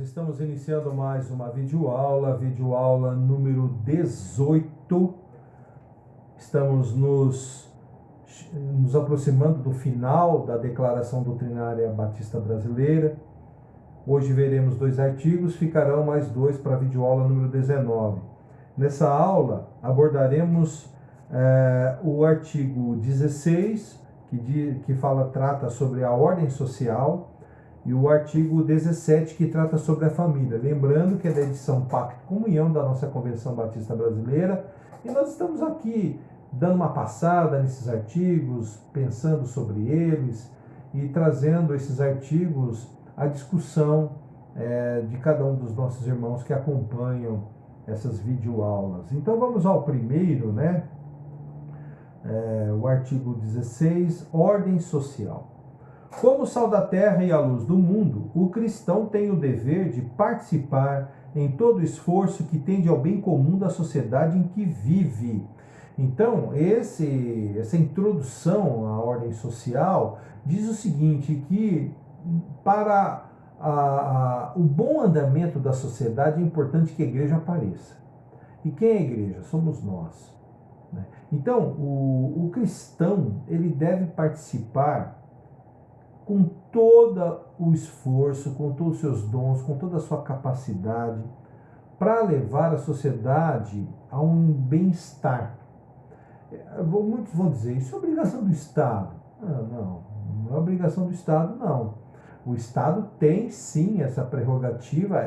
estamos iniciando mais uma videoaula número 18. Estamos nos aproximando do final da Declaração Doutrinária Batista Brasileira. Hoje veremos 2 artigos, ficarão mais 2 para a videoaula número 19. Nessa aula abordaremos o artigo 16, que trata sobre a ordem social, e o artigo 17, que trata sobre a família. Lembrando que é da edição Pacto Comunhão da nossa Convenção Batista Brasileira, e nós estamos aqui dando uma passada nesses artigos, pensando sobre eles e trazendo esses artigos à discussão de cada um dos nossos irmãos que acompanham essas videoaulas. Então vamos ao primeiro, o artigo 16, ordem social. Como sal da terra e a luz do mundo, o cristão tem o dever de participar em todo esforço que tende ao bem comum da sociedade em que vive. Então, essa introdução à ordem social diz o seguinte, que para o bom andamento da sociedade é importante que a igreja apareça. E quem é a igreja? Somos nós. Então, o cristão ele deve participar com todo o esforço, com todos os seus dons, com toda a sua capacidade, para levar a sociedade a um bem-estar. Muitos vão dizer, isso é obrigação do Estado. Não é obrigação do Estado, não. O Estado tem sim essa prerrogativa,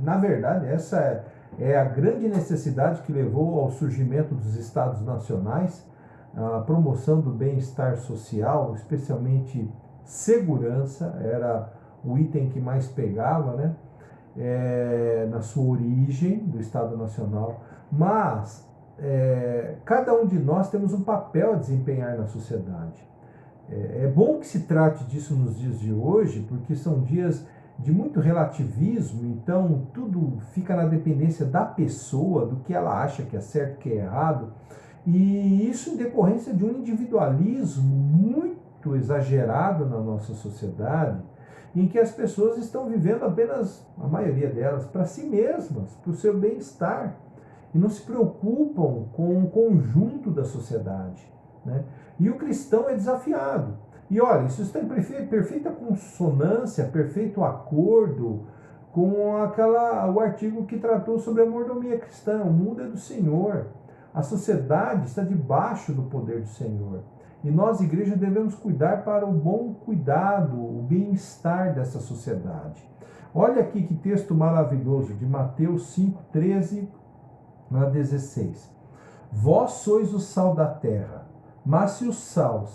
na verdade, essa é a grande necessidade que levou ao surgimento dos Estados nacionais, a promoção do bem-estar social, especialmente segurança, era o item que mais pegava, na sua origem do Estado Nacional. Mas cada um de nós temos um papel a desempenhar na sociedade. É bom que se trate disso nos dias de hoje, porque são dias de muito relativismo, então tudo fica na dependência da pessoa, do que ela acha que é certo, que é errado. E isso em decorrência de um individualismo muito exagerado na nossa sociedade, em que as pessoas estão vivendo apenas, a maioria delas, para si mesmas, para o seu bem-estar, e não se preocupam com o conjunto da sociedade. E o cristão é desafiado. E olha, isso está em perfeita consonância, perfeito acordo com o artigo que tratou sobre a mordomia cristã. O mundo é do Senhor. A sociedade está debaixo do poder do Senhor. E nós, igreja, devemos cuidar para o bom cuidado, o bem-estar dessa sociedade. Olha aqui que texto maravilhoso de Mateus 5, 13 a 16. Vós sois o sal da terra, mas se o sal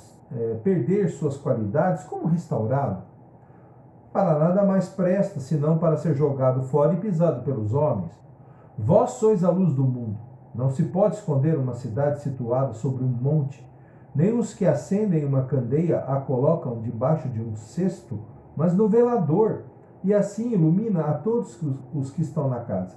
perder suas qualidades, como restaurá-lo? Para nada mais presta, senão para ser jogado fora e pisado pelos homens. Vós sois a luz do mundo. Não se pode esconder uma cidade situada sobre um monte, nem os que acendem uma candeia a colocam debaixo de um cesto, mas no velador, e assim ilumina a todos os que estão na casa.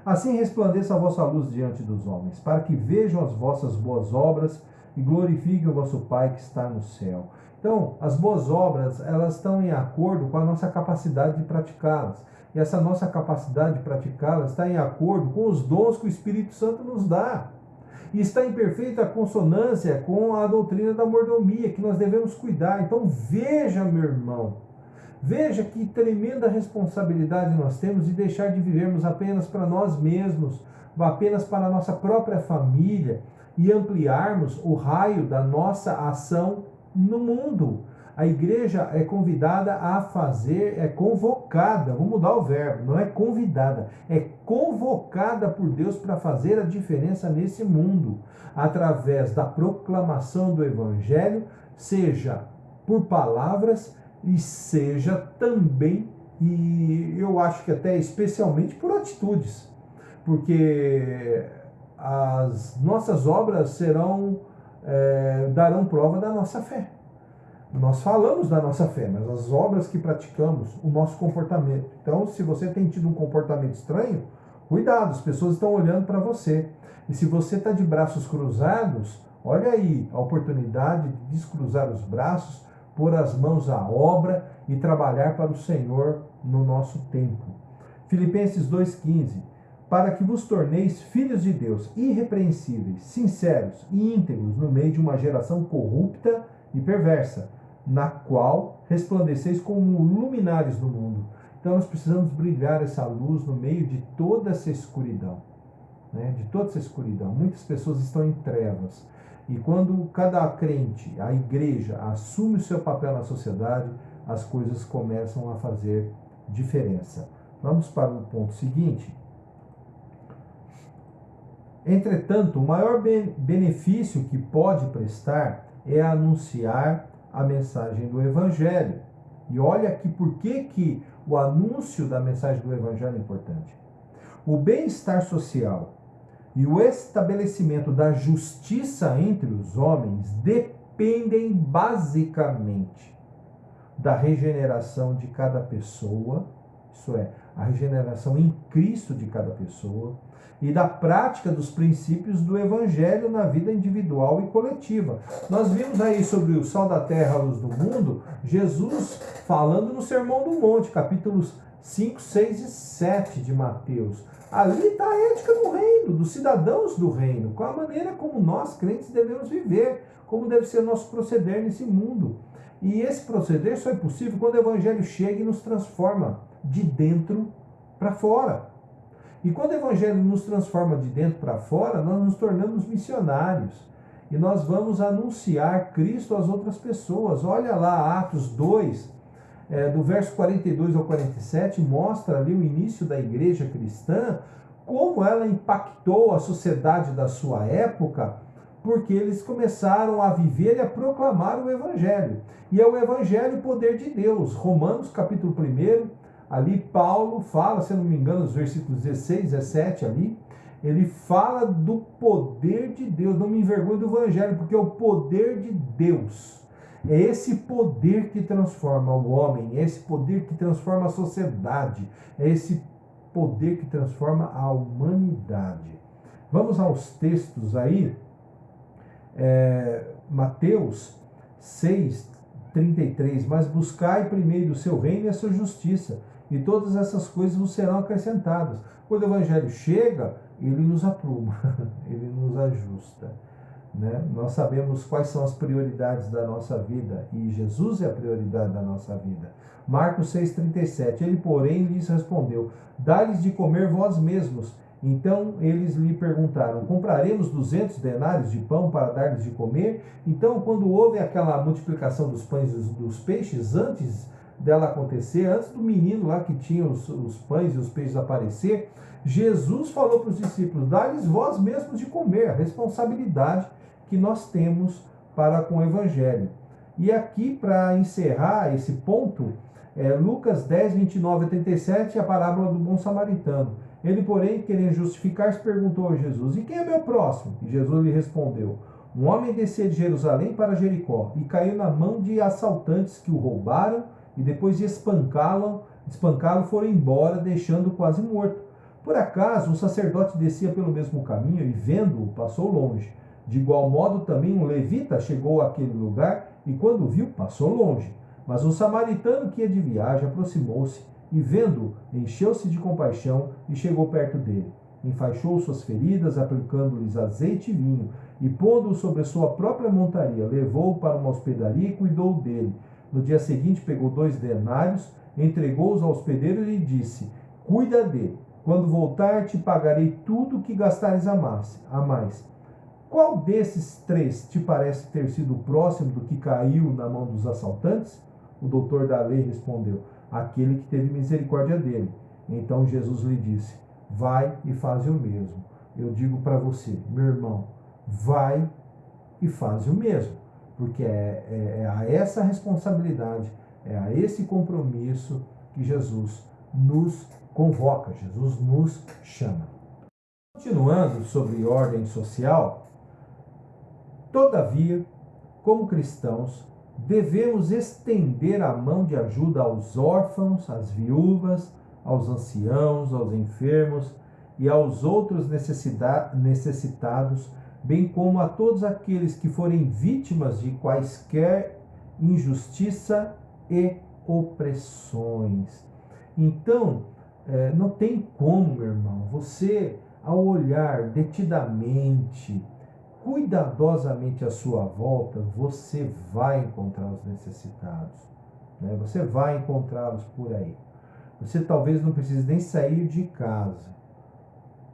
Assim resplandeça a vossa luz diante dos homens, para que vejam as vossas boas obras e glorifiquem o vosso Pai que está no céu. Então, as boas obras, elas estão em acordo com a nossa capacidade de praticá-las. E essa nossa capacidade de praticá-las está em acordo com os dons que o Espírito Santo nos dá. E está em perfeita consonância com a doutrina da mordomia, que nós devemos cuidar. Então veja, meu irmão, veja que tremenda responsabilidade nós temos de deixar de vivermos apenas para nós mesmos, apenas para a nossa própria família, e ampliarmos o raio da nossa ação no mundo. A igreja é convidada a fazer, é convocada, vou mudar o verbo, não é convidada, é convocada por Deus para fazer a diferença nesse mundo, através da proclamação do Evangelho, seja por palavras e seja também, e eu acho que até especialmente por atitudes, porque as nossas obras darão prova da nossa fé. Nós falamos da nossa fé, mas as obras que praticamos, o nosso comportamento. Então, se você tem tido um comportamento estranho, cuidado, as pessoas estão olhando para você. E se você está de braços cruzados, olha aí a oportunidade de descruzar os braços, pôr as mãos à obra e trabalhar para o Senhor no nosso tempo. Filipenses 2,15: para que vos torneis filhos de Deus, irrepreensíveis, sinceros e íntegros no meio de uma geração corrupta e perversa, na qual resplandeceis como luminares do mundo. Então nós precisamos brilhar essa luz no meio de toda essa escuridão, né? De toda essa escuridão. Muitas pessoas estão em trevas. E quando cada crente, a igreja, assume o seu papel na sociedade, as coisas começam a fazer diferença. Vamos para o ponto seguinte. Entretanto, o maior benefício que pode prestar é anunciar a mensagem do Evangelho. E olha aqui por que o anúncio da mensagem do Evangelho é importante. O bem-estar social e o estabelecimento da justiça entre os homens dependem basicamente da regeneração de cada pessoa, isso é, a regeneração em Cristo de cada pessoa, e da prática dos princípios do Evangelho na vida individual e coletiva. Nós vimos aí sobre o sal da terra, a luz do mundo, Jesus falando no Sermão do Monte, capítulos 5, 6 e 7 de Mateus. Ali está a ética do reino, dos cidadãos do reino, com a maneira como nós, crentes, devemos viver, como deve ser o nosso proceder nesse mundo. E esse proceder só é possível quando o Evangelho chega e nos transforma de dentro para fora. E quando o Evangelho nos transforma de dentro para fora, nós nos tornamos missionários. E nós vamos anunciar Cristo às outras pessoas. Olha lá, Atos 2, do verso 42 ao 47, mostra ali o início da igreja cristã, como ela impactou a sociedade da sua época, porque eles começaram a viver e a proclamar o Evangelho. E é o Evangelho o poder de Deus. Romanos capítulo 1, ali Paulo fala, se eu não me engano, os versículos 16, 17 ali, ele fala do poder de Deus. Não me envergonhe do Evangelho, porque é o poder de Deus. É esse poder que transforma o homem, é esse poder que transforma a sociedade, é esse poder que transforma a humanidade. Vamos aos textos aí. Mateus 6, 33, mas buscai primeiro o seu reino e a sua justiça, e todas essas coisas vos serão acrescentadas. Quando o Evangelho chega, ele nos apruma, ele nos ajusta. Né? Nós sabemos quais são as prioridades da nossa vida, e Jesus é a prioridade da nossa vida. Marcos 6,37, ele, porém, lhes respondeu: dá-lhes de comer vós mesmos. Então eles lhe perguntaram: compraremos 200 denários de pão para dar-lhes de comer? Então, quando houve aquela multiplicação dos pães e dos peixes, antes dela acontecer, antes do menino lá que tinha os pães e os peixes aparecer, Jesus falou para os discípulos: dá-lhes vós mesmos de comer, a responsabilidade que nós temos para com o Evangelho. E aqui, para encerrar esse ponto, Lucas 10, 29 a 37, a parábola do bom samaritano. Ele, porém, querendo justificar-se, perguntou a Jesus: e quem é meu próximo? E Jesus lhe respondeu: um homem descia de Jerusalém para Jericó e caiu na mão de assaltantes que o roubaram e depois de espancá-lo foram embora, deixando-o quase morto. Por acaso, um sacerdote descia pelo mesmo caminho e, vendo-o, passou longe. De igual modo, também um levita chegou àquele lugar e, quando viu, passou longe. Mas um samaritano que ia de viagem aproximou-se e, vendo-o, encheu-se de compaixão e chegou perto dele. Enfaixou suas feridas, aplicando-lhes azeite e vinho, e, pondo-o sobre a sua própria montaria, levou-o para uma hospedaria e cuidou dele. No dia seguinte, pegou 2 denários, entregou-os ao hospedeiro e lhe disse: cuida dele. Quando voltar, te pagarei tudo o que gastares a mais. Qual desses 3 te parece ter sido o próximo do que caiu na mão dos assaltantes? O doutor da lei respondeu: aquele que teve misericórdia dele. Então Jesus lhe disse: vai e faz o mesmo. Eu digo para você, meu irmão, vai e faz o mesmo, porque é a essa responsabilidade, é a esse compromisso que Jesus nos convoca, Jesus nos chama. Continuando sobre ordem social, todavia, como cristãos, devemos estender a mão de ajuda aos órfãos, às viúvas, aos anciãos, aos enfermos e aos outros necessitados, bem como a todos aqueles que forem vítimas de quaisquer injustiça e opressões. Então, não tem como, meu irmão, você, ao olhar detidamente, cuidadosamente à sua volta, você vai encontrar os necessitados, né? Você vai encontrá-los por aí. Você talvez não precise nem sair de casa.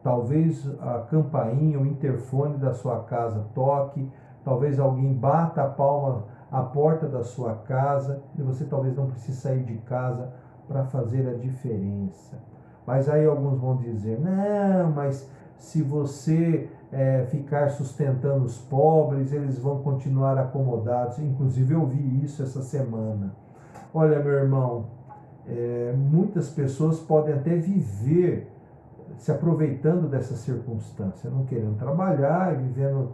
Talvez a campainha, o interfone da sua casa toque, talvez alguém bata a palma à porta da sua casa e você talvez não precise sair de casa para fazer a diferença. Mas aí alguns vão dizer, não, mas se você ficar sustentando os pobres, eles vão continuar acomodados. Inclusive eu vi isso essa semana. Olha, meu irmão, muitas pessoas podem até viver se aproveitando dessa circunstância, não querendo trabalhar e vivendo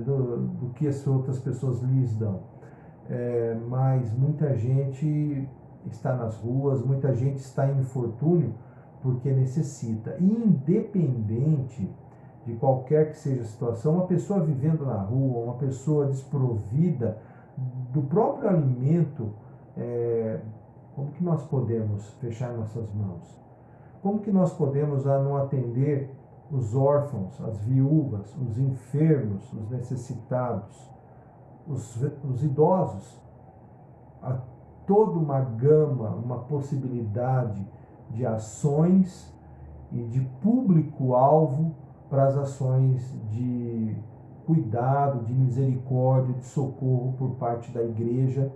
do que as outras pessoas lhes dão. Mas muita gente está nas ruas, muita gente está em infortúnio porque necessita. Independente de qualquer que seja a situação, uma pessoa vivendo na rua, uma pessoa desprovida do próprio alimento, como que nós podemos fechar nossas mãos? Como que nós podemos não atender os órfãos, as viúvas, os enfermos, os necessitados, os idosos? Há toda uma gama, uma possibilidade de ações e de público-alvo para as ações de cuidado, de misericórdia, de socorro por parte da igreja,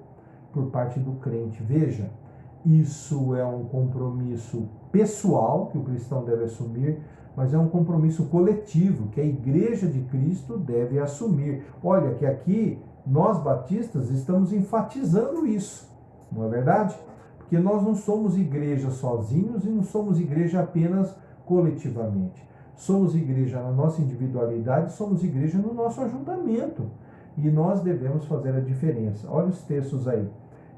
por parte do crente. Veja, isso é um compromisso pessoal que o cristão deve assumir, mas é um compromisso coletivo que a Igreja de Cristo deve assumir. Olha que aqui nós batistas estamos enfatizando isso, não é verdade? Porque nós não somos igreja sozinhos e não somos igreja apenas coletivamente. Somos igreja na nossa individualidade, somos igreja no nosso ajuntamento. E nós devemos fazer a diferença. Olha os textos aí.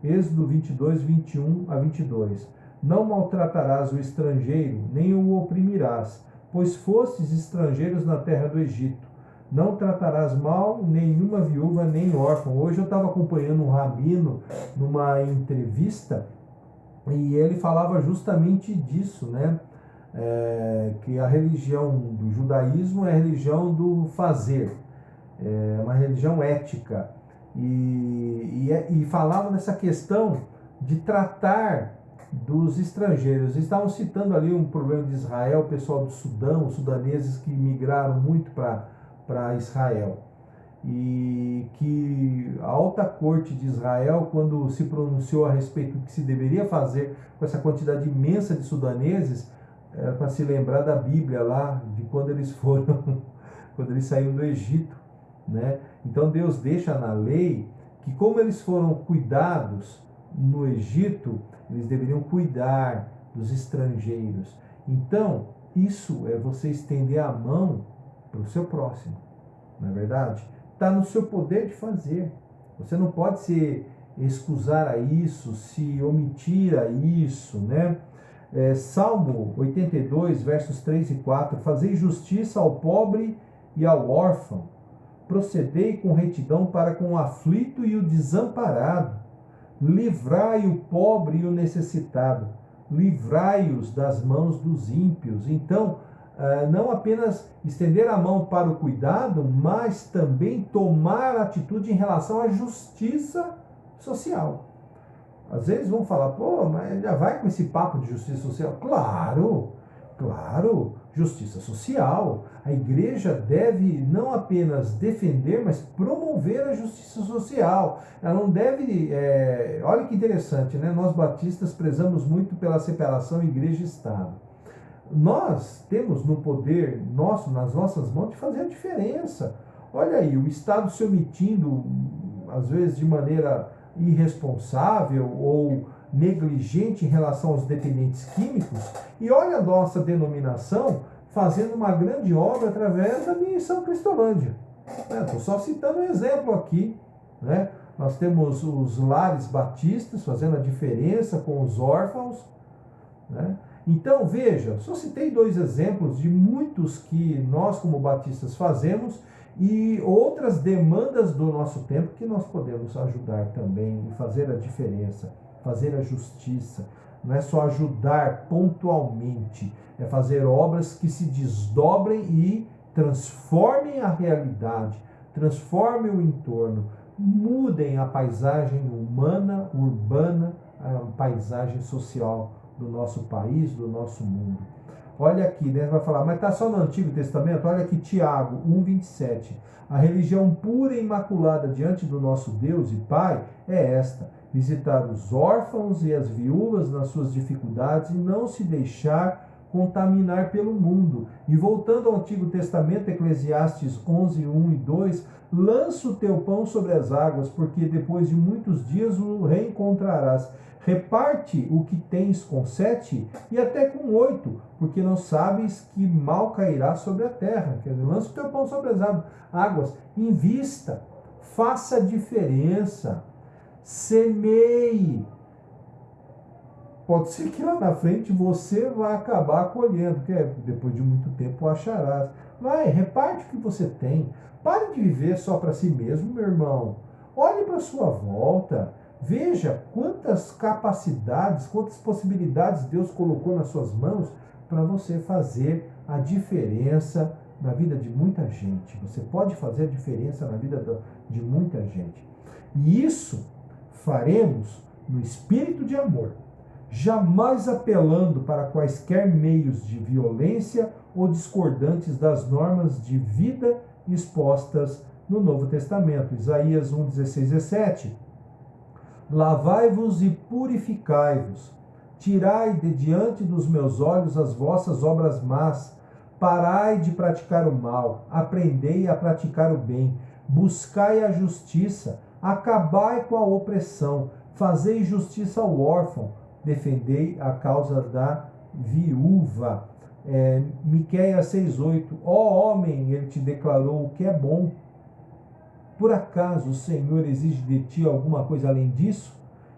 Êxodo 22, 21 a 22. Não maltratarás o estrangeiro, nem o oprimirás, pois fostes estrangeiros na terra do Egito. Não tratarás mal nenhuma viúva nem órfão. Hoje eu estava acompanhando um rabino numa entrevista e ele falava justamente disso, né? Que a religião do judaísmo é a religião do fazer, é uma religião ética. E falava dessa questão de tratar dos estrangeiros. Estavam citando ali um problema de Israel, o pessoal do Sudão, os sudaneses que migraram muito para Israel. E que a alta corte de Israel, quando se pronunciou a respeito do que se deveria fazer com essa quantidade imensa de sudaneses, era para se lembrar da Bíblia lá, de quando eles foram, quando eles saíram do Egito, né? Então Deus deixa na lei que como eles foram cuidados no Egito, eles deveriam cuidar dos estrangeiros. Então, isso é você estender a mão para o seu próximo, não é verdade? Está no seu poder de fazer. Você não pode se excusar a isso, se omitir a isso, né? Salmo 82, versos 3 e 4. Fazei justiça ao pobre e ao órfão. Procedei com retidão para com o aflito e o desamparado. Livrai o pobre e o necessitado. Livrai-os das mãos dos ímpios. Então, não apenas estender a mão para o cuidado, mas também tomar atitude em relação à justiça social. Às vezes vão falar, pô, mas já vai com esse papo de justiça social? Claro, justiça social. A igreja deve não apenas defender, mas promover a justiça social. Ela não deve... olha que interessante, né? Nós batistas prezamos muito pela separação igreja e Estado. Nós temos no poder nosso, nas nossas mãos, de fazer a diferença. Olha aí, o Estado se omitindo, às vezes de maneira irresponsável ou negligente em relação aos dependentes químicos, e olha a nossa denominação fazendo uma grande obra através da missão Cristolândia. Estou só citando um exemplo aqui, né? Nós temos os lares batistas fazendo a diferença com os órfãos, né? Então, veja, só citei 2 exemplos de muitos que nós, como batistas, fazemos e outras demandas do nosso tempo que nós podemos ajudar também e fazer a diferença, fazer a justiça. Não é só ajudar pontualmente, é fazer obras que se desdobrem e transformem a realidade, transformem o entorno, mudem a paisagem humana, urbana, a paisagem social do nosso país, do nosso mundo. Olha aqui, né? Vai falar, mas está só no Antigo Testamento? Olha aqui, Tiago 1,27. A religião pura e imaculada diante do nosso Deus e Pai é esta: visitar os órfãos e as viúvas nas suas dificuldades e não se deixar contaminar pelo mundo. E voltando ao Antigo Testamento, Eclesiastes 11, 1 e 2, lança o teu pão sobre as águas, porque depois de muitos dias o reencontrarás. Reparte o que tens com 7 e até com 8, porque não sabes que mal cairá sobre a terra. Quer dizer, lança o teu pão sobre as águas, invista, faça a diferença, semeie. Pode ser que lá na frente você vai acabar colhendo, que depois de muito tempo acharás. Vai, reparte o que você tem. Pare de viver só para si mesmo, meu irmão. Olhe para a sua volta. Veja quantas capacidades, quantas possibilidades Deus colocou nas suas mãos para você fazer a diferença na vida de muita gente. Você pode fazer a diferença na vida de muita gente. E isso faremos no espírito de amor, jamais apelando para quaisquer meios de violência ou discordantes das normas de vida expostas no Novo Testamento. Isaías 1, 16, 17. Lavai-vos e purificai-vos, tirai de diante dos meus olhos as vossas obras más, parai de praticar o mal, aprendei a praticar o bem, buscai a justiça, acabai com a opressão, fazei justiça ao órfão, defendei a causa da viúva. Miqueias 6,8. Ó homem, ele te declarou o que é bom. Por acaso o Senhor exige de ti alguma coisa além disso?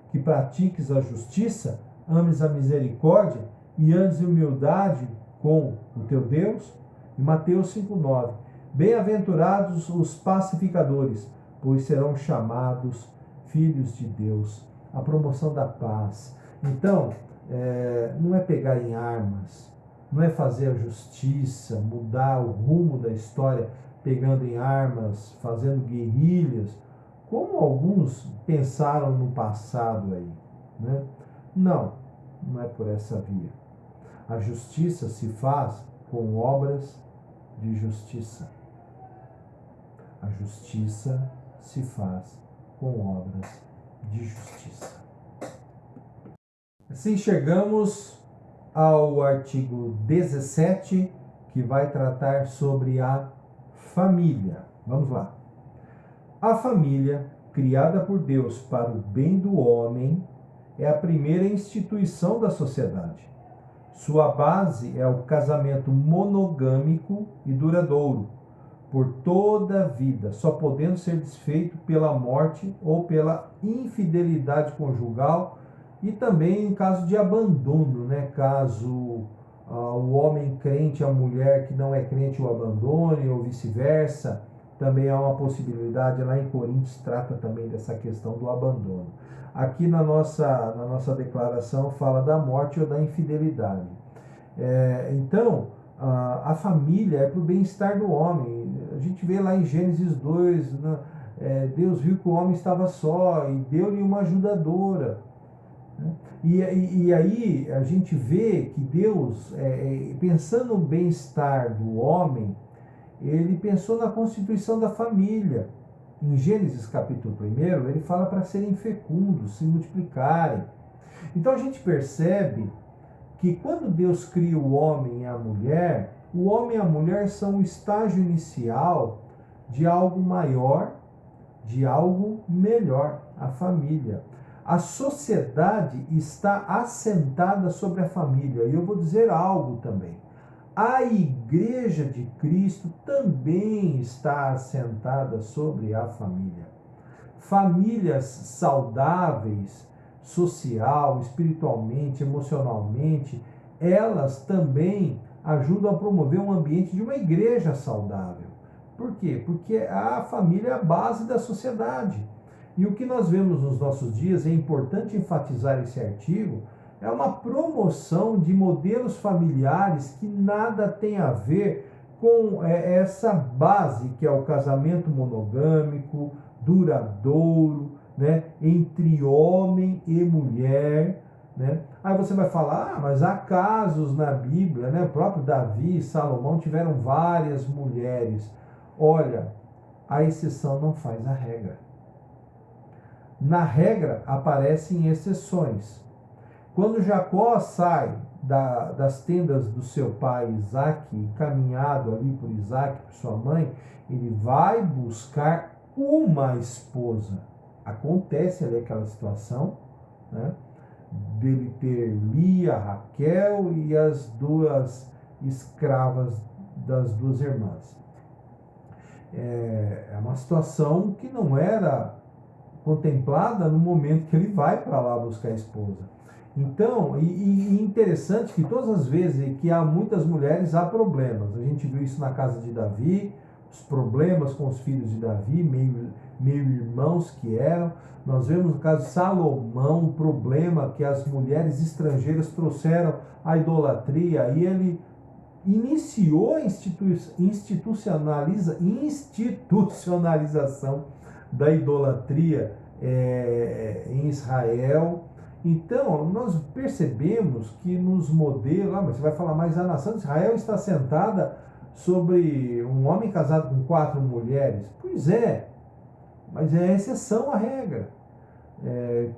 Que pratiques a justiça, ames a misericórdia e andes em humildade com o teu Deus? E Mateus 5,9. Bem-aventurados os pacificadores, pois serão chamados filhos de Deus. A promoção da paz. Então, não é pegar em armas, não é fazer a justiça, mudar o rumo da história pegando em armas, fazendo guerrilhas, como alguns pensaram no passado aí, né? Não é por essa via. A justiça se faz com obras de justiça. A justiça se faz com obras de justiça. Assim chegamos ao artigo 17, que vai tratar sobre a família. Vamos lá. A família, criada por Deus para o bem do homem, é a primeira instituição da sociedade. Sua base é o casamento monogâmico e duradouro, por toda a vida, só podendo ser desfeito pela morte ou pela infidelidade conjugal e também em caso de abandono, né? Caso o homem crente, a mulher que não é crente o abandone ou vice-versa, também há uma possibilidade. Lá em Coríntios trata também dessa questão do abandono. Aqui na nossa declaração fala da morte ou da infidelidade. Então, a família é para o bem-estar do homem. A gente vê lá em Gênesis 2, né? Deus viu que o homem estava só e deu-lhe uma ajudadora. E aí a gente vê que Deus, pensando no bem-estar do homem, ele pensou na constituição da família. Em Gênesis capítulo 1, ele fala para serem fecundos, se multiplicarem. Então a gente percebe que quando Deus cria o homem e a mulher são o estágio inicial de algo maior, de algo melhor, a família. A sociedade está assentada sobre a família. E eu vou dizer algo também. A Igreja de Cristo também está assentada sobre a família. Famílias saudáveis, social, espiritualmente, emocionalmente, elas também ajudam a promover um ambiente de uma igreja saudável. Por quê? Porque a família é a base da sociedade. E o que nós vemos nos nossos dias, é importante enfatizar esse artigo, é uma promoção de modelos familiares que nada tem a ver com essa base que é o casamento monogâmico, duradouro, né, entre homem e mulher, né? Aí você vai falar, mas há casos na Bíblia, né? O próprio Davi e Salomão tiveram várias mulheres. Olha, a exceção não faz a regra. Na regra aparecem exceções. Quando Jacó sai das tendas do seu pai Isaque, caminhado ali por Isaque, por sua mãe, ele vai buscar uma esposa. Acontece ali aquela situação, né, dele ter Lia, Raquel e as duas escravas das duas irmãs. É uma situação que não era contemplada no momento que ele vai para lá buscar a esposa. Então, e interessante que todas as vezes que há muitas mulheres, há problemas. A gente viu isso na casa de Davi, os problemas com os filhos de Davi, meio irmãos que eram. Nós vemos no caso de Salomão, um problema que as mulheres estrangeiras trouxeram à idolatria, e ele iniciou a institucionalização da idolatria em Israel. Então, nós percebemos que nos modelos, mas você vai falar, mas a nação de Israel está assentada sobre um homem casado com 4 mulheres. Pois é, mas é exceção à regra.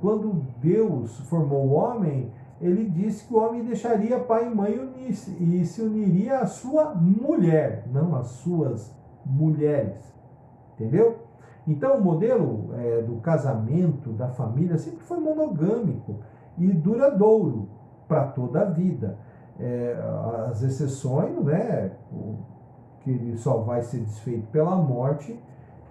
Quando Deus formou o homem, ele disse que o homem deixaria pai e mãe e se uniria à sua mulher, não às suas mulheres. Entendeu? Então, o modelo do casamento, da família, sempre foi monogâmico e duradouro para toda a vida. As exceções, né, que ele só vai ser desfeito pela morte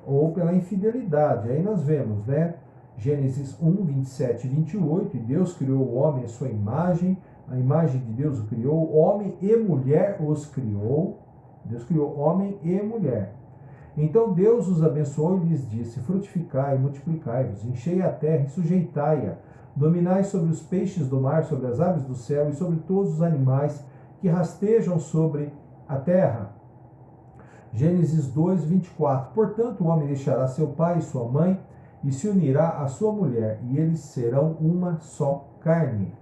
ou pela infidelidade. Aí nós vemos, né, Gênesis 1, 27 e 28, e Deus criou o homem à sua imagem, a imagem de Deus o criou, homem e mulher os criou. Deus criou homem e mulher. Então Deus os abençoou e lhes disse: frutificai, multiplicai-vos, enchei a terra e sujeitai-a, dominai sobre os peixes do mar, sobre as aves do céu e sobre todos os animais que rastejam sobre a terra. Gênesis 2, 24. Portanto, o homem deixará seu pai e sua mãe e se unirá à sua mulher, e eles serão uma só carne.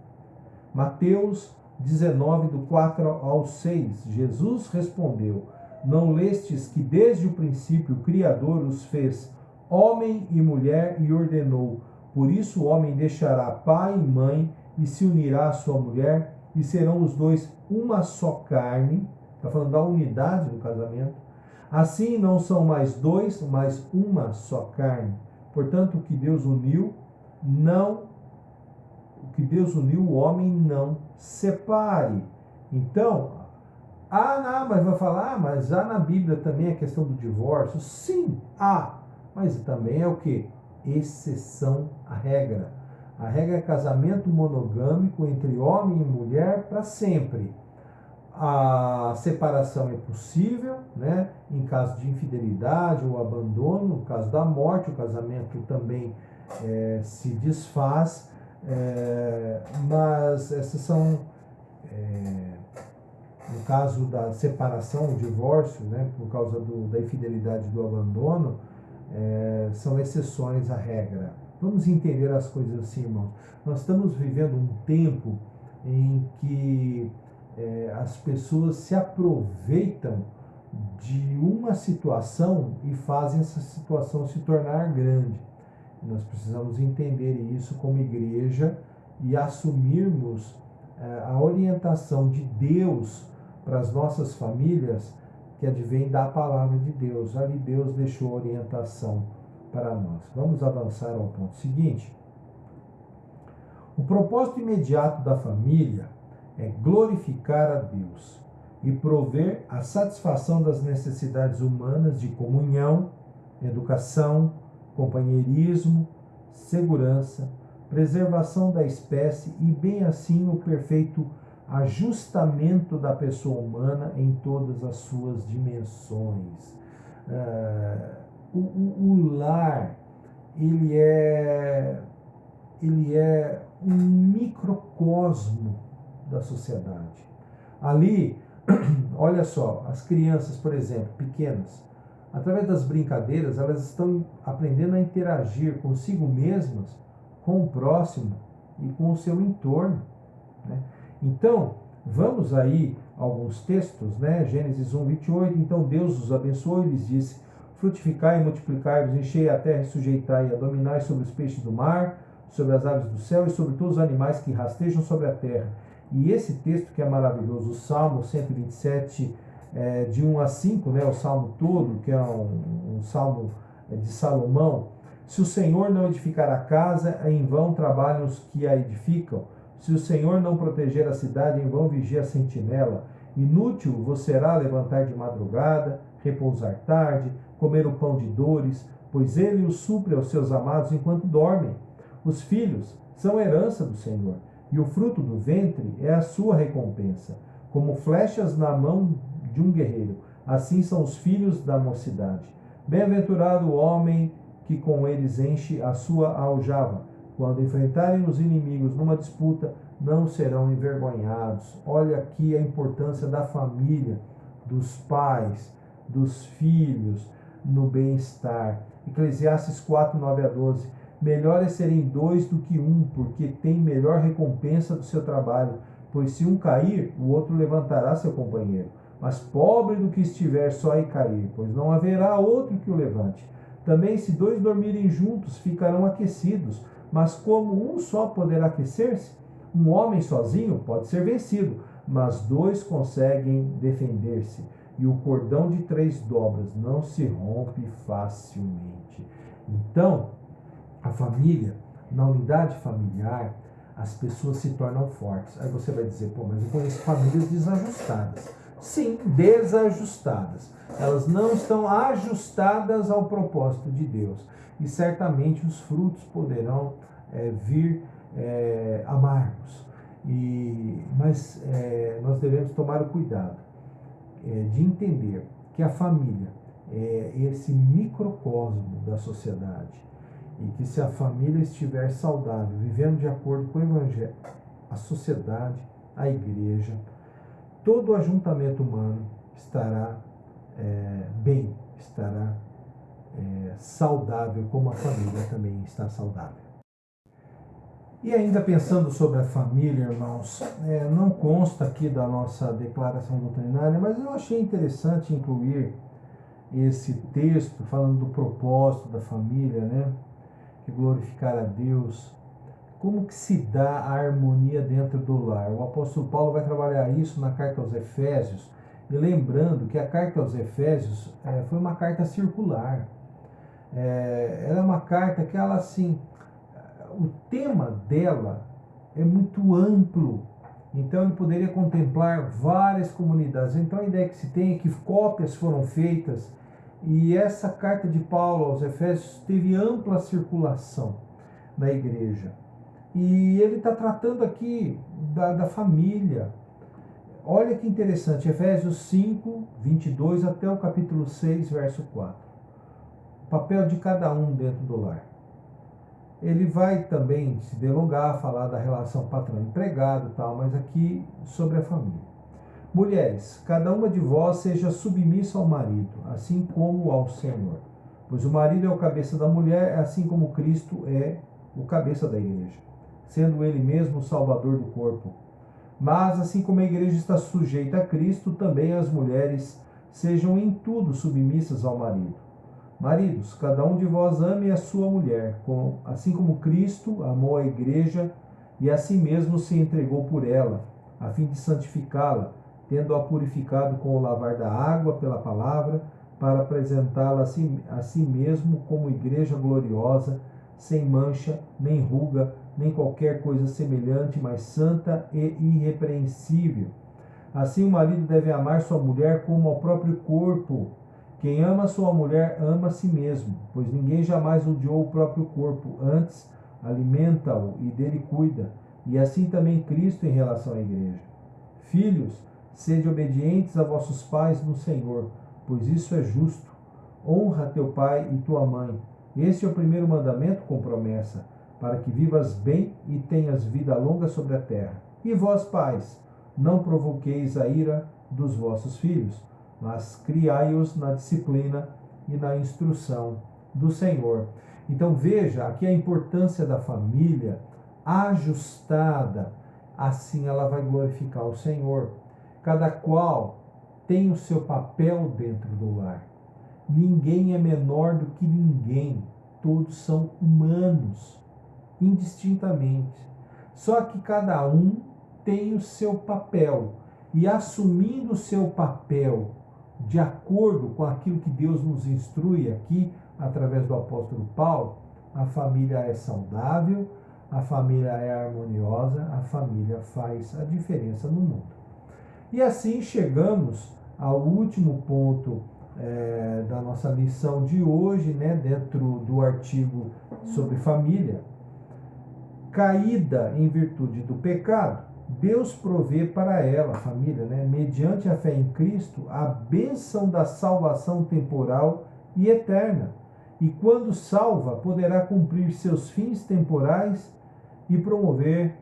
Mateus 19, do 4 ao 6. Jesus respondeu: não lestes que desde o princípio o Criador os fez homem e mulher e ordenou: por isso o homem deixará pai e mãe e se unirá à sua mulher, e serão os dois uma só carne. Está falando da unidade do casamento. Assim não são mais dois, mas uma só carne. Portanto, o que Deus uniu, o homem não separe. Então, mas vai falar, mas há na Bíblia também a questão do divórcio? Sim, há. Mas também é o quê? Exceção à regra. A regra é casamento monogâmico entre homem e mulher para sempre. A separação é possível, né, em caso de infidelidade ou abandono. No caso da morte, o casamento também se desfaz, mas essas são, no caso da separação, o divórcio, né, por causa da infidelidade e do abandono, são exceções à regra. Vamos entender as coisas assim, irmãos. Nós estamos vivendo um tempo em que as pessoas se aproveitam de uma situação e fazem essa situação se tornar grande. Nós precisamos entender isso como igreja e assumirmos a orientação de Deus para as nossas famílias, que advém da palavra de Deus. Ali Deus deixou orientação para nós. Vamos avançar ao ponto seguinte. O propósito imediato da família é glorificar a Deus e prover a satisfação das necessidades humanas de comunhão, educação, companheirismo, segurança, preservação da espécie e, bem assim, o perfeito ajustamento da pessoa humana em todas as suas dimensões. O lar, ele é um microcosmo da sociedade. Ali, olha só, as crianças, por exemplo, pequenas, através das brincadeiras, elas estão aprendendo a interagir consigo mesmas, com o próximo e com o seu entorno, né? Então, vamos aí a alguns textos, né? Gênesis 1, 28. Então Deus os abençoou e lhes disse: frutificai e multiplicai-vos, enchei a terra e sujeitai e dominai sobre os peixes do mar, sobre as aves do céu e sobre todos os animais que rastejam sobre a terra. E esse texto que é maravilhoso, o Salmo 127, de 1 a 5, né, o Salmo todo, que é um Salmo de Salomão. Se o Senhor não edificar a casa, em vão trabalham os que a edificam. Se o Senhor não proteger a cidade, em vão vigia a sentinela. Inútil vos será levantar de madrugada, repousar tarde, comer o pão de dores, pois ele os supre aos seus amados enquanto dormem. Os filhos são herança do Senhor, e o fruto do ventre é a sua recompensa. Como flechas na mão de um guerreiro, assim são os filhos da mocidade. Bem-aventurado o homem que com eles enche a sua aljava. Quando enfrentarem os inimigos numa disputa, não serão envergonhados. Olha aqui a importância da família, dos pais, dos filhos, no bem-estar. Eclesiastes 4, 9 a 12. Melhor é serem dois do que um, porque tem melhor recompensa do seu trabalho. Pois se um cair, o outro levantará seu companheiro. Mas pobre do que estiver só e cair, pois não haverá outro que o levante. Também se dois dormirem juntos, ficarão aquecidos. Mas como um só poderá aquecer-se? Um homem sozinho pode ser vencido, mas dois conseguem defender-se. E o cordão de 3 dobras não se rompe facilmente. Então, a família, na unidade familiar, as pessoas se tornam fortes. Aí você vai dizer, pô, mas eu conheço famílias desajustadas. Sim, desajustadas. Elas não estão ajustadas ao propósito de Deus. E certamente os frutos poderão vir amargos. Mas nós devemos tomar o cuidado de entender que a família é esse microcosmo da sociedade. E que se a família estiver saudável, vivendo de acordo com o Evangelho, a sociedade, a igreja, todo o ajuntamento humano estará bem, estará saudável, como a família também está saudável. E ainda pensando sobre a família, irmãos, não consta aqui da nossa declaração doutrinária, mas eu achei interessante incluir esse texto falando do propósito da família, né? Que glorificar a Deus. Como que se dá a harmonia dentro do lar? O apóstolo Paulo vai trabalhar isso na carta aos Efésios, e lembrando que a carta aos Efésios foi uma carta circular. Ela é uma carta que ela, assim, o tema dela é muito amplo, então ele poderia contemplar várias comunidades. Então a ideia que se tem é que cópias foram feitas, e essa carta de Paulo aos Efésios teve ampla circulação na igreja. E ele está tratando aqui da família. Olha que interessante, Efésios 5, 22 até o capítulo 6, verso 4. O papel de cada um dentro do lar. Ele vai também se delongar, falar da relação patrão-empregado e tal, mas aqui sobre a família. Mulheres, cada uma de vós seja submissa ao marido, assim como ao Senhor. Pois o marido é o cabeça da mulher, assim como Cristo é o cabeça da igreja, sendo ele mesmo o salvador do corpo. Mas, assim como a igreja está sujeita a Cristo, também as mulheres sejam em tudo submissas ao marido. Maridos, cada um de vós ame a sua mulher, assim como Cristo amou a igreja e a si mesmo se entregou por ela, a fim de santificá-la, tendo-a purificado com o lavar da água pela palavra, para apresentá-la a si mesmo como igreja gloriosa, sem mancha, nem ruga, nem qualquer coisa semelhante, mas santa e irrepreensível. Assim o marido deve amar sua mulher como ao próprio corpo. Quem ama sua mulher ama a si mesmo, pois ninguém jamais odiou o próprio corpo, antes alimenta-o e dele cuida, e assim também Cristo em relação à igreja. Filhos, sede obedientes a vossos pais no Senhor, pois isso é justo. honra teu pai e tua mãe. Este é o primeiro mandamento com promessa, para que vivas bem e tenhas vida longa sobre a terra. E vós, pais, não provoqueis a ira dos vossos filhos, mas criai-os na disciplina e na instrução do Senhor. Então veja aqui a importância da família ajustada, assim ela vai glorificar o Senhor. Cada qual tem o seu papel dentro do lar. Ninguém é menor do que ninguém, todos são humanos, indistintamente. Só que cada um tem o seu papel, e assumindo o seu papel de acordo com aquilo que Deus nos instrui aqui, através do apóstolo Paulo, a família é saudável, a família é harmoniosa, a família faz a diferença no mundo. E assim chegamos ao último ponto da nossa lição de hoje, né, dentro do artigo sobre família. Caída em virtude do pecado, Deus provê para ela, a família, né, mediante a fé em Cristo, a bênção da salvação temporal e eterna. E quando salva, poderá cumprir seus fins temporais e promover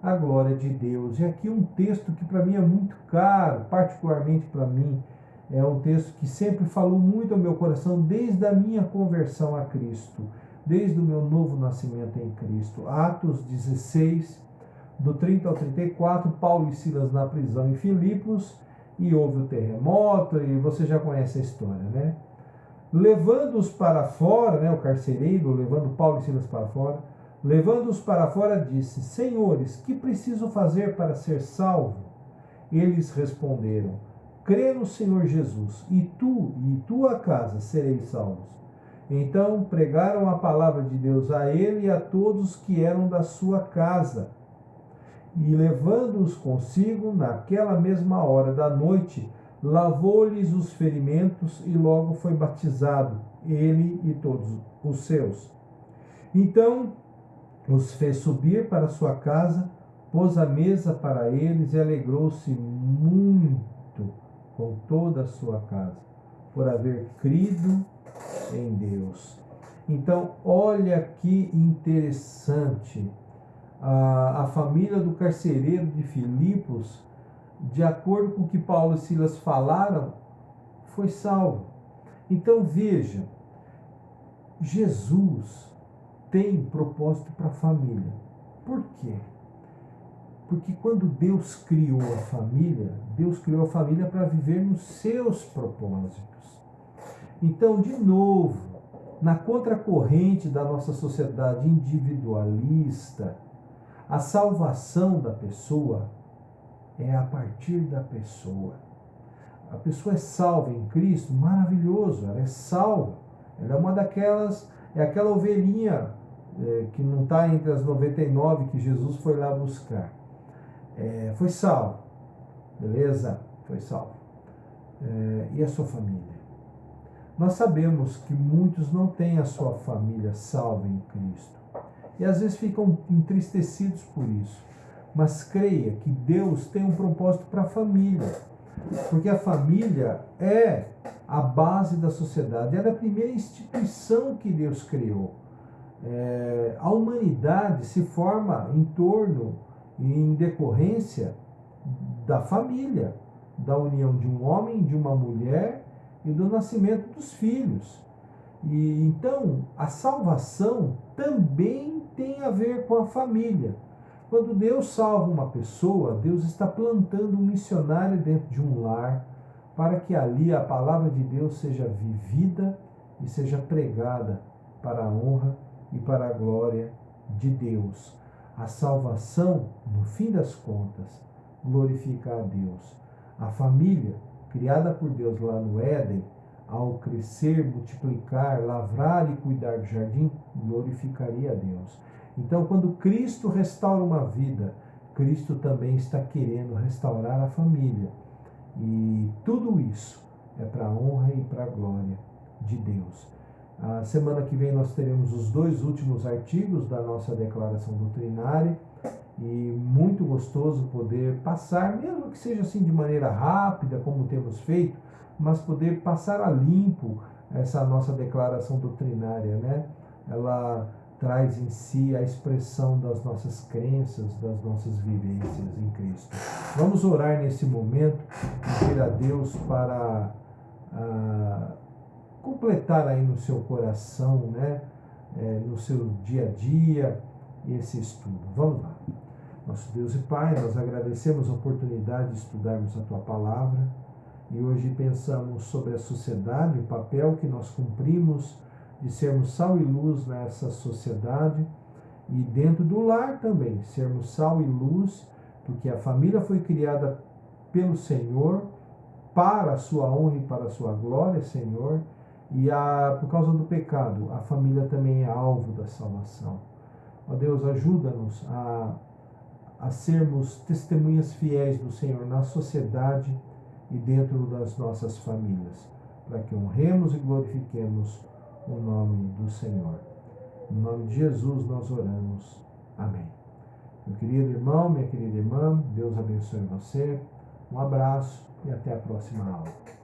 a glória de Deus. E aqui um texto que para mim é muito caro, particularmente para mim, é um texto que sempre falou muito ao meu coração desde a minha conversão a Cristo, desde o meu novo nascimento em Cristo. Atos 16, do 30 ao 34, Paulo e Silas na prisão em Filipos, e houve o terremoto, e você já conhece a história, né? Levando-os para fora, né, o carcereiro, levando Paulo e Silas para fora, levando-os para fora, disse: Senhores, que preciso fazer para ser salvo? Eles responderam: crê no Senhor Jesus, e tu e tua casa sereis salvos. Então pregaram a palavra de Deus a ele e a todos que eram da sua casa. E levando-os consigo, naquela mesma hora da noite, lavou-lhes os ferimentos e logo foi batizado, ele e todos os seus. Então os fez subir para sua casa, pôs a mesa para eles e alegrou-se muito com toda a sua casa, por haver crido em Deus. Então, olha que interessante. A família do carcereiro de Filipos, de acordo com o que Paulo e Silas falaram, foi salvo. Então veja, Jesus tem propósito para a família. Por quê? Porque quando Deus criou a família para viver nos seus propósitos. Então, de novo, na contracorrente da nossa sociedade individualista, a salvação da pessoa é a partir da pessoa. A pessoa é salva em Cristo, maravilhoso, ela é salva. Ela é uma daquelas, é aquela ovelhinha que não está entre as 99 que Jesus foi lá buscar. Foi salvo, beleza? Foi salvo. E a sua família? Nós sabemos que muitos não têm a sua família salva em Cristo. E às vezes ficam entristecidos por isso. Mas creia que Deus tem um propósito para a família. Porque a família é a base da sociedade. Ela é a primeira instituição que Deus criou. A humanidade se forma em torno e em decorrência da família, da união de um homem, de uma mulher e do nascimento dos filhos. E então a salvação também tem a ver com a família. Quando Deus salva uma pessoa, Deus está plantando um missionário dentro de um lar para que ali a palavra de Deus seja vivida e seja pregada para a honra e para a glória de Deus. A salvação, no fim das contas, glorifica a Deus. A família, criada por Deus lá no Éden, ao crescer, multiplicar, lavrar e cuidar do jardim, glorificaria a Deus. Então, quando Cristo restaura uma vida, Cristo também está querendo restaurar a família. E tudo isso é para a honra e para a glória de Deus. A semana que vem nós teremos os 2 últimos artigos da nossa declaração doutrinária e muito gostoso poder passar, mesmo que seja assim de maneira rápida, como temos feito, mas poder passar a limpo essa nossa declaração doutrinária, né? Ela traz em si a expressão das nossas crenças, das nossas vivências em Cristo. Vamos orar nesse momento e pedir a Deus para completar aí no seu coração, né? No seu dia a dia, esse estudo. Vamos lá. Nosso Deus e Pai, nós agradecemos a oportunidade de estudarmos a Tua Palavra e hoje pensamos sobre a sociedade, o papel que nós cumprimos de sermos sal e luz nessa sociedade e dentro do lar também, sermos sal e luz, porque a família foi criada pelo Senhor para a sua honra e para a sua glória, Senhor, e por causa do pecado, a família também é alvo da salvação. Ó Deus, ajuda-nos a sermos testemunhas fiéis do Senhor na sociedade e dentro das nossas famílias, para que honremos e glorifiquemos o nome do Senhor. Em nome de Jesus nós oramos. Amém. Meu querido irmão, minha querida irmã, Deus abençoe você. Um abraço e até a próxima aula.